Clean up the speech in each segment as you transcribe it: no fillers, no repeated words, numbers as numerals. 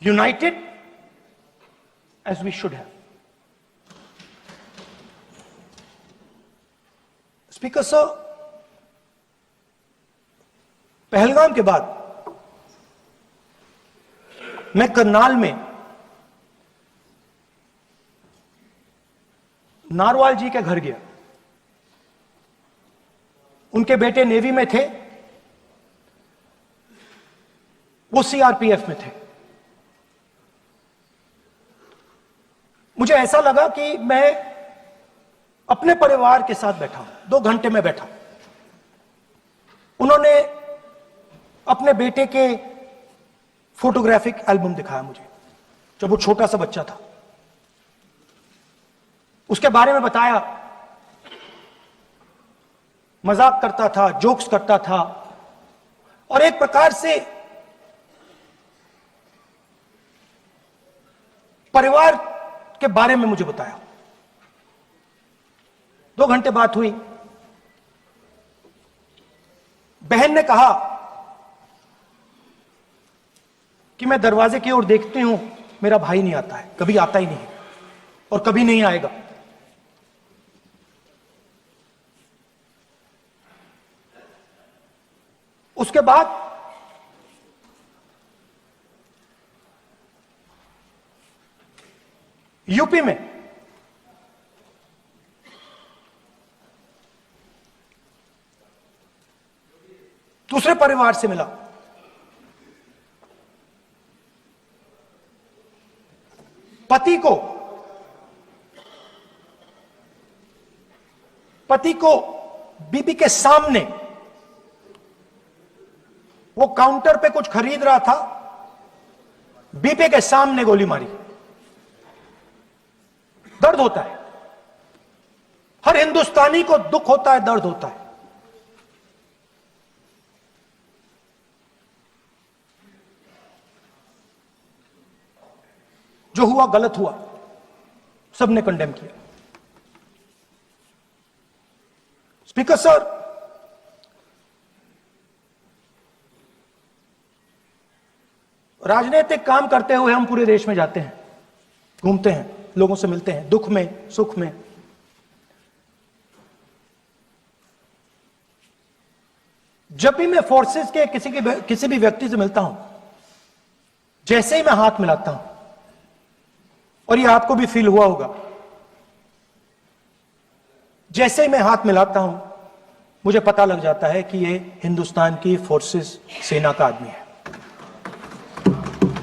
united as we should have. Speaker sir, Pahalgam के बाद मैं करनाल में नारवाल जी के घर गया। उनके बेटे नेवी में थे, वो सीआरपीएफ में थे। मुझे ऐसा लगा कि मैं अपने परिवार के साथ बैठा हूं। 2 घंटे में बैठा। उन्होंने अपने बेटे के फोटोग्राफिक एल्बम दिखाया मुझे, जब वो छोटा सा बच्चा था। उसके बारे में बताया, मजाक करता था, जोक्स करता था, और एक प्रकार से परिवार के बारे में मुझे बताया। 2 घंटे बात हुई। बहन ने कहा कि मैं दरवाजे की ओर देखती हूं, मेरा भाई नहीं आता है, कभी आता ही नहीं और कभी नहीं आएगा। उसके बाद यूपी में दूसरे परिवार से मिला। पति को बीबी के सामने, वो काउंटर पे कुछ खरीद रहा था, बीबी के सामने गोली मारी। दर्द होता है, हर हिंदुस्तानी को दुख होता है, दर्द होता है। जो हुआ गलत हुआ, सबने कंडेम किया। स्पीकर सर, राजनीतिक काम करते हुए हम पूरे देश में जाते हैं, घूमते हैं, लोगों से मिलते हैं, दुख में, सुख में। जब भी मैं फोर्सेस के किसी भी व्यक्ति से मिलता हूं, जैसे ही मैं हाथ मिलाता हूं, और ये आपको भी फील हुआ होगा, जैसे ही मैं हाथ मिलाता हूं, मुझे पता लग जाता है कि ये हिंदुस्तान की फोर्सेस, सेना का आदमी है।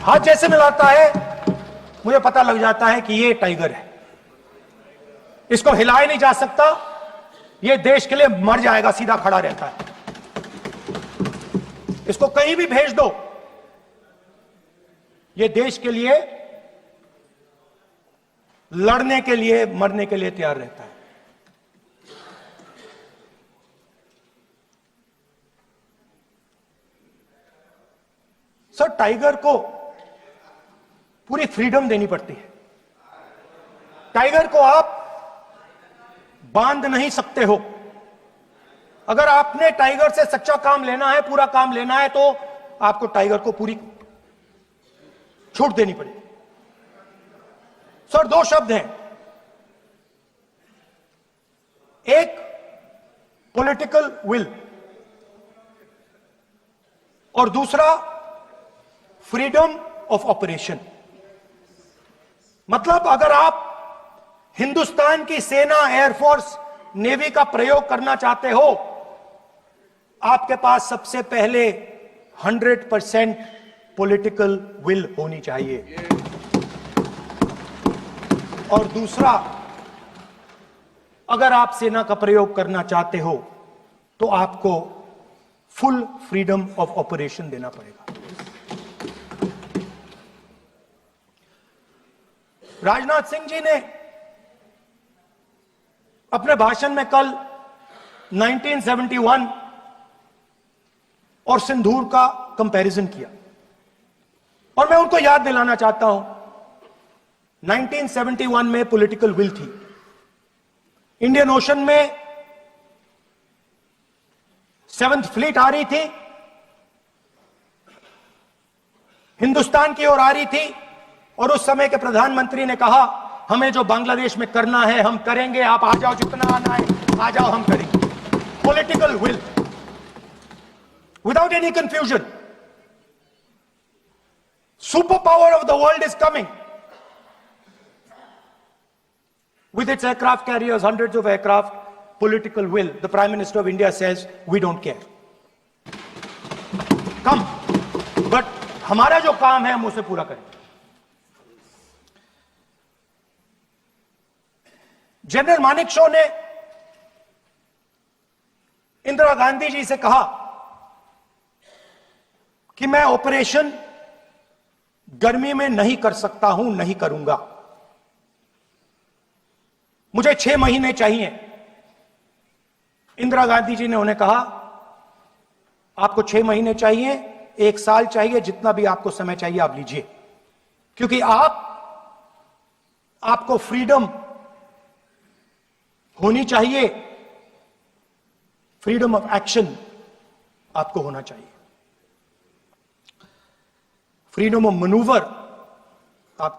हाथ जैसे मिलाता है, मुझे पता लग जाता है कि ये टाइगर है, इसको हिलाया नहीं जा सकता, ये देश के लिए मर जाएगा, सीधा खड़ा रहता है। इसको कहीं भी भेज दो, ये देश के लिए लड़ने के लिए, मरने के लिए तैयार रहता है। सर, टाइगर को पूरी फ्रीडम देनी पड़ती है। टाइगर को आप बांध नहीं सकते हो। अगर आपने टाइगर से सच्चा काम लेना है, पूरा काम लेना है, तो आपको टाइगर को पूरी छूट देनी पड़ेगी। सर, 2 शब्द हैं, एक पॉलिटिकल विल और दूसरा फ्रीडम ऑफ ऑपरेशन। मतलब अगर आप हिंदुस्तान की सेना, एयरफोर्स, नेवी का प्रयोग करना चाहते हो, आपके पास सबसे पहले 100% पॉलिटिकल विल होनी चाहिए, और दूसरा, अगर आप सेना का प्रयोग करना चाहते हो तो आपको फुल फ्रीडम ऑफ ऑपरेशन देना पड़ेगा। राजनाथ सिंह जी ने अपने भाषण में कल 1971 और सिंदूर का कंपैरिजन किया, और मैं उनको याद दिलाना चाहता हूं, 1971 में पॉलिटिकल विल थी। इंडियन ओशन में 7th फ्लीट आ रही थी, हिंदुस्तान की ओर आ रही थी और उस समय के प्रधानमंत्री ने कहा हमें जो बांग्लादेश में करना है हम करेंगे, आप आ जाओ, जितना आना है आ जाओ, हम करेंगे. Political will, without any confusion. Superpower of the world is coming with its aircraft carriers, hundreds of aircraft. Political will. The Prime Minister of India says we don't care. Come, but हमारा जो काम है हम उसे पूरा करें. General Manekshaw ने इंदिरा गांधी जी से कहा कि मैं ऑपरेशन गर्मी में नहीं कर सकता हूं, नहीं करूंगा, मुझे 6 महीने चाहिए. इंदिरा गांधी जी ने उन्हें कहा आपको 6 महीने चाहिए, 1 साल चाहिए, जितना भी आपको समय चाहिए आप लीजिए, क्योंकि आपको फ्रीडम होनी चाहिए, फ्रीडम ऑफ एक्शन आपको होना चाहिए, फ्रीडम ऑफ मैनूवर आपका